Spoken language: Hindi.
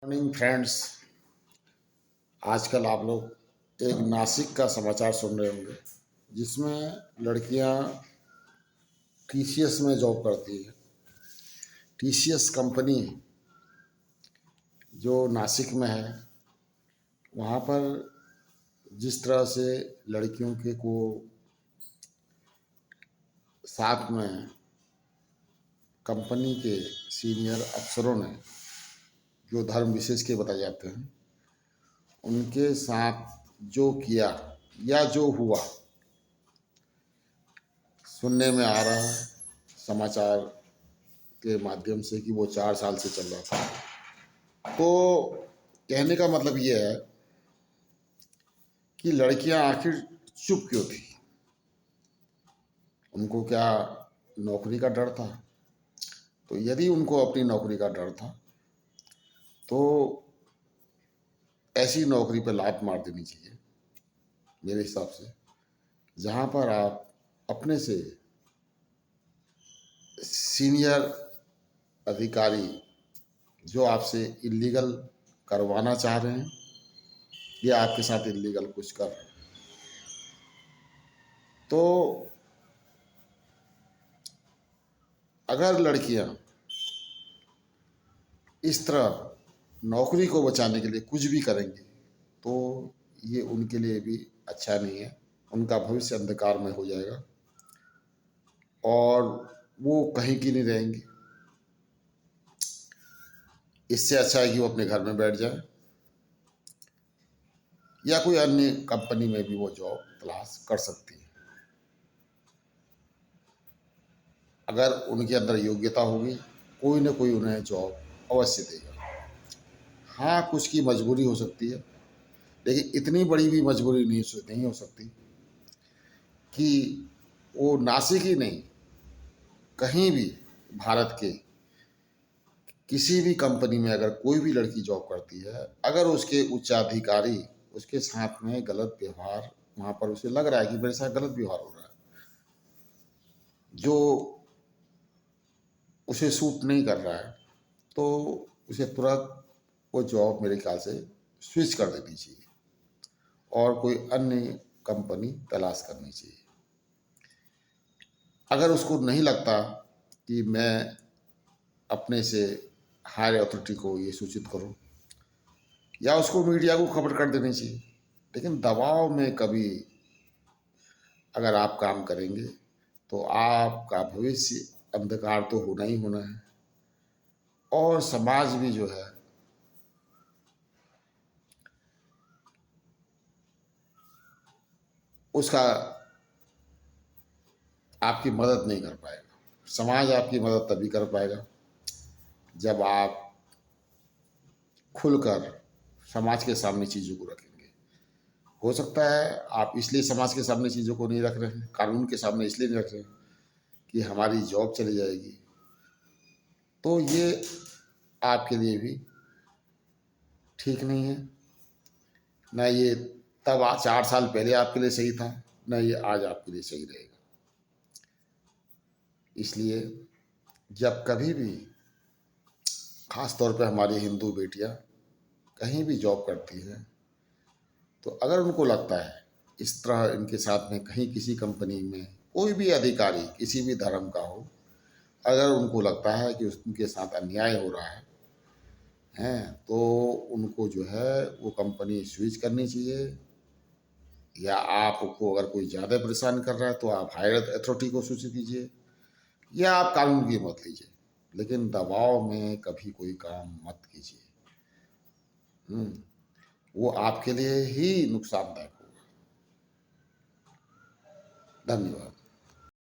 Morning friends. आजकल आप लोग एक नासिक का समाचार सुन रहे होंगे जिसमें लड़कियां टीसीएस में जॉब करती है। टीसीएस कंपनी जो नासिक में है, वहाँ पर जिस तरह से लड़कियों के को साथ में कंपनी के सीनियर अफसरों ने, जो धर्म विशेष के बताए जाते हैं, उनके साथ जो किया या जो हुआ सुनने में आ रहा है समाचार के माध्यम से कि वो 4 साल से चल रहा था। तो कहने का मतलब ये है कि लड़कियां आखिर चुप क्यों थी? उनको क्या नौकरी का डर था? तो यदि उनको अपनी नौकरी का डर था तो ऐसी नौकरी पर लात मार देनी चाहिए मेरे हिसाब से, जहाँ पर आप अपने से सीनियर अधिकारी जो आपसे इलीगल करवाना चाह रहे हैं या आपके साथ इलीगल कुछ कर रहे हैं, तो अगर लड़कियां इस तरह नौकरी को बचाने के लिए कुछ भी करेंगी तो ये उनके लिए भी अच्छा नहीं है। उनका भविष्य अंधकार में हो जाएगा और वो कहीं की नहीं रहेंगी। इससे अच्छा है कि वो अपने घर में बैठ जाए या कोई अन्य कंपनी में भी वो जॉब तलाश कर सकती है। अगर उनके अंदर योग्यता होगी, कोई ना कोई उन्हें जॉब अवश्य देगा। हाँ, कुछ की मजबूरी हो सकती है, लेकिन इतनी बड़ी भी मजबूरी नहीं हो सकती कि वो नासिक ही नहीं, कहीं भी भारत के किसी भी कंपनी में अगर कोई भी लड़की जॉब करती है, अगर उसके उच्चाधिकारी उसके साथ में गलत व्यवहार, वहाँ पर उसे लग रहा है कि मेरे साथ गलत व्यवहार हो रहा है, जो उसे सूट नहीं कर रहा है, तो उसे तुरंत वो जॉब मेरे ख्याल से स्विच कर देनी चाहिए और कोई अन्य कंपनी तलाश करनी चाहिए। अगर उसको नहीं लगता कि मैं अपने से हायर अथॉरिटी को ये सूचित करूं, या उसको मीडिया को खबर कर देनी चाहिए। लेकिन दबाव में कभी अगर आप काम करेंगे तो आपका भविष्य अंधकार तो होना ही होना है और समाज भी जो है उसका आपकी मदद नहीं कर पाएगा। समाज आपकी मदद तभी कर पाएगा जब आप खुलकर समाज के सामने चीज़ों को रखेंगे। हो सकता है आप इसलिए समाज के सामने चीज़ों को नहीं रख रहे हैं, कानून के सामने इसलिए नहीं रख रहे हैं कि हमारी जॉब चली जाएगी, तो ये आपके लिए भी ठीक नहीं है। ना ये तब 4 साल पहले आपके लिए सही था, ना ये आज आपके लिए सही रहेगा। इसलिए जब कभी भी खास तौर पे हमारी हिंदू बेटियां कहीं भी जॉब करती हैं, तो अगर उनको लगता है इस तरह इनके साथ में कहीं किसी कंपनी में कोई भी अधिकारी किसी भी धर्म का हो, अगर उनको लगता है कि उनके साथ अन्याय हो रहा है हैं, तो उनको जो है वो कंपनी स्विच करनी चाहिए। या आपको अगर कोई ज़्यादा परेशान कर रहा है तो आप हायर अथॉरिटी को सूचित कीजिए या आप कानून की मदद लीजिए, लेकिन दबाव में कभी कोई काम मत कीजिए। वो आपके लिए ही नुकसानदायक होगा। धन्यवाद।